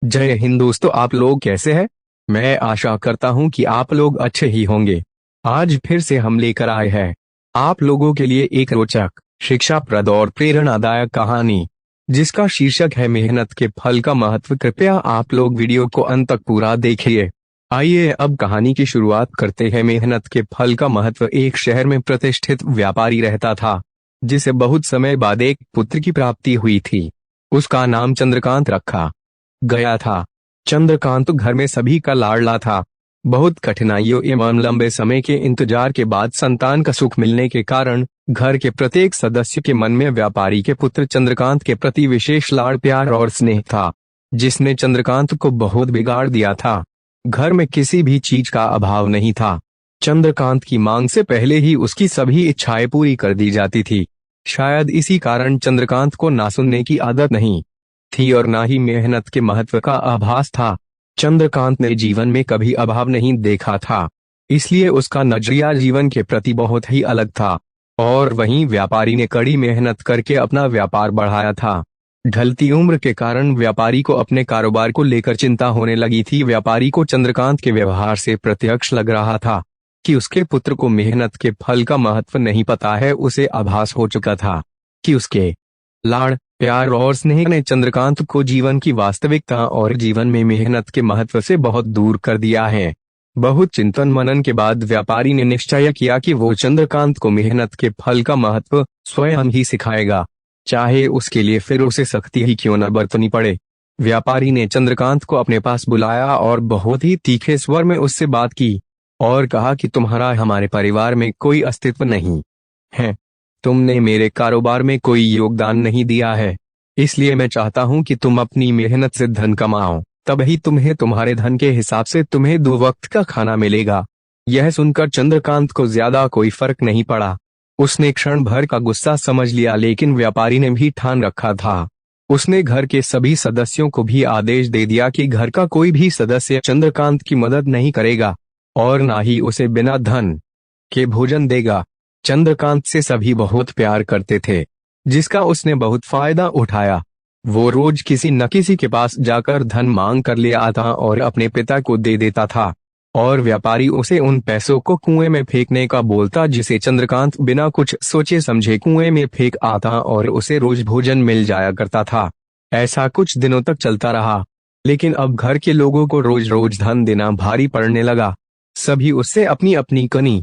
जय हिंद दोस्तों, आप लोग कैसे हैं। मैं आशा करता हूं कि आप लोग अच्छे ही होंगे। आज फिर से हम लेकर आए हैं आप लोगों के लिए एक रोचक, शिक्षाप्रद और प्रेरणादायक कहानी, जिसका शीर्षक है मेहनत के फल का महत्व। कृपया आप लोग वीडियो को अंत तक पूरा देखिए। आइए अब कहानी की शुरुआत करते हैं। मेहनत के फल का महत्व। एक शहर में प्रतिष्ठित व्यापारी रहता था, जिसे बहुत समय बाद एक पुत्र की प्राप्ति हुई थी। उसका नाम चंद्रकांत रखा गया था। चंद्रकांत घर में सभी का लाडला था। बहुत कठिनाइयों एवं लंबे समय के इंतजार के बाद संतान का सुख मिलने के कारण घर के प्रत्येक सदस्य के मन में व्यापारी के पुत्र चंद्रकांत के प्रति विशेष लाड़, प्यार और स्नेह था, जिसने चंद्रकांत को बहुत बिगाड़ दिया था। घर में किसी भी चीज का अभाव नहीं था। चंद्रकांत की मांग से पहले ही उसकी सभी इच्छाएं पूरी कर दी जाती थी। शायद इसी कारण चंद्रकांत को ना सुनने की आदत नहीं थी और ना ही मेहनत के महत्व का आभास था। चंद्रकांत ने जीवन में कभी अभाव नहीं देखा था, इसलिए उसका नजरिया जीवन के प्रति बहुत ही अलग था। और वहीं व्यापारी ने कड़ी मेहनत करके अपना व्यापार बढ़ाया था। ढलती उम्र के कारण व्यापारी को अपने कारोबार को लेकर चिंता होने लगी थी। व्यापारी को चंद्रकांत के व्यवहार से प्रत्यक्ष लग रहा था कि उसके पुत्र को मेहनत के फल का महत्व नहीं पता है। उसे आभास हो चुका था कि उसके लाड़, प्यार और स्नेह ने चंद्रकांत को जीवन की वास्तविकता और जीवन में मेहनत के महत्व से बहुत दूर कर दिया है। बहुत चिंतन मनन के बाद व्यापारी ने निश्चय किया कि वो चंद्रकांत को मेहनत के फल का महत्व स्वयं ही सिखाएगा, चाहे उसके लिए फिर उसे सख्ती ही क्यों न बरतनी पड़े। व्यापारी ने चंद्रकांत को अपने पास बुलाया और बहुत ही तीखे स्वर में उससे बात की और कहा कि तुम्हारा हमारे परिवार में कोई अस्तित्व नहीं है। तुमने मेरे कारोबार में कोई योगदान नहीं दिया है, इसलिए मैं चाहता हूं कि तुम अपनी मेहनत से धन कमाओ, तभी तुम्हें तुम्हारे धन के हिसाब से तुम्हें 2 वक्त का खाना मिलेगा। यह सुनकर चंद्रकांत को ज्यादा कोई फर्क नहीं पड़ा। उसने क्षण भर का गुस्सा समझ लिया, लेकिन व्यापारी ने भी ठान रखा था। उसने घर के सभी सदस्यों को भी आदेश दे दिया कि घर का कोई भी सदस्य चंद्रकांत की मदद नहीं करेगा और ना ही उसे बिना धन के भोजन देगा। चंद्रकांत से सभी बहुत प्यार करते थे, जिसका उसने बहुत फायदा उठाया। वो रोज किसी न किसी के पास जाकर धन मांग कर ले आता और अपने पिता को दे देता था, और व्यापारी उसे उन पैसों को कुएं में फेंकने का बोलता, जिसे चंद्रकांत बिना कुछ सोचे समझे कुएं में फेंक आता और उसे रोज भोजन मिल जाया करता था। ऐसा कुछ दिनों तक चलता रहा, लेकिन अब घर के लोगों को रोज रोज धन देना भारी पड़ने लगा। सभी उससे अपनी अपनी कनी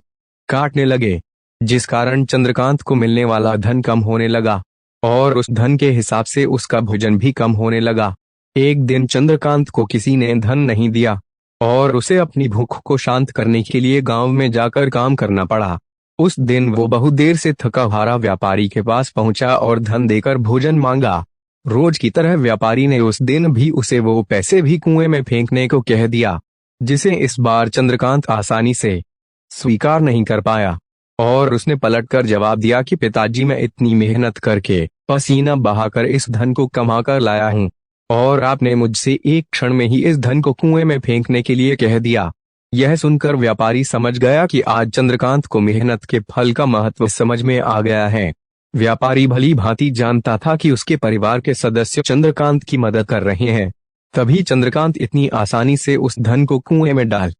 काटने लगे, जिस कारण चंद्रकांत को मिलने वाला धन कम होने लगा और उस धन के हिसाब से उसका भोजन भी कम होने लगा। एक दिन चंद्रकांत को किसी ने धन नहीं दिया और उसे अपनी भूख को शांत करने के लिए गांव में जाकर काम करना पड़ा। उस दिन वो बहुत देर से थका हारा व्यापारी के पास पहुंचा और धन देकर भोजन मांगा। रोज की तरह व्यापारी ने उस दिन भी उसे वो पैसे भी कुएं में फेंकने को कह दिया, जिसे इस बार चंद्रकांत आसानी से स्वीकार नहीं कर पाया और उसने पलटकर जवाब दिया कि पिताजी, मैं इतनी मेहनत करके पसीना बहाकर इस धन को कमा कर लाया हूँ और आपने मुझसे एक क्षण में ही इस धन को कुएं में फेंकने के लिए कह दिया। यह सुनकर व्यापारी समझ गया कि आज चंद्रकांत को मेहनत के फल का महत्व समझ में आ गया है। व्यापारी भली भांति जानता था कि उसके परिवार के सदस्य चंद्रकांत की मदद कर रहे हैं, तभी चंद्रकांत इतनी आसानी से उस धन को कुएं में डाल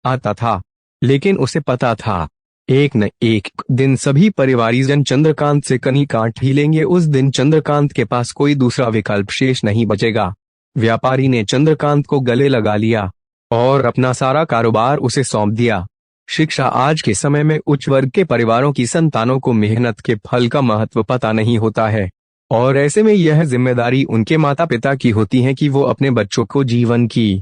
आता था। लेकिन उसे पता था एक न एक दिन सभी परिवारीजन चंद्रकांत से कनी काट ही लेंगे। उस दिन चंद्रकांत के पास कोई दूसरा विकल्प शेष नहीं बचेगा। व्यापारी ने चंद्रकांत को गले लगा लिया और अपना सारा कारोबार उसे सौंप दिया। शिक्षा। आज के समय में उच्च वर्ग के परिवारों की संतानों को मेहनत के फल का महत्व पता नहीं होता है, और ऐसे में यह जिम्मेदारी उनके माता पिता की होती है कि वो अपने बच्चों को जीवन की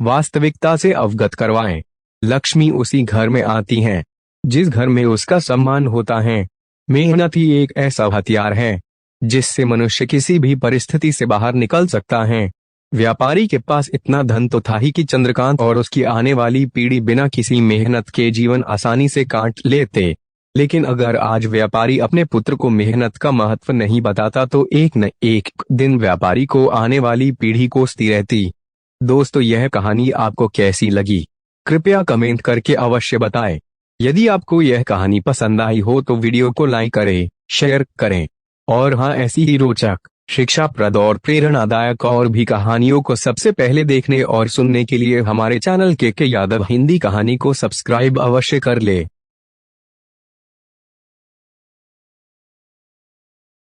वास्तविकता से अवगत करवाएं। लक्ष्मी उसी घर में आती हैं जिस घर में उसका सम्मान होता है। मेहनत ही एक ऐसा हथियार है जिससे मनुष्य किसी भी परिस्थिति से बाहर निकल सकता है। व्यापारी के पास इतना धन तो था ही कि चंद्रकांत और उसकी आने वाली पीढ़ी बिना किसी मेहनत के जीवन आसानी से काट लेते। लेकिन अगर आज व्यापारी अपने पुत्र को मेहनत का महत्व नहीं बताता तो एक न एक दिन व्यापारी को आने वाली पीढ़ी कोसती रहती। दोस्तों, यह कहानी आपको कैसी लगी, कृपया कमेंट करके अवश्य बताएं। यदि आपको यह कहानी पसंद आई हो तो वीडियो को लाइक करें, शेयर करें और हाँ, ऐसी ही रोचक शिक्षाप्रद और प्रेरणादायक और भी कहानियों को सबसे पहले देखने और सुनने के लिए हमारे चैनल के यादव हिंदी कहानी को सब्सक्राइब अवश्य कर ले।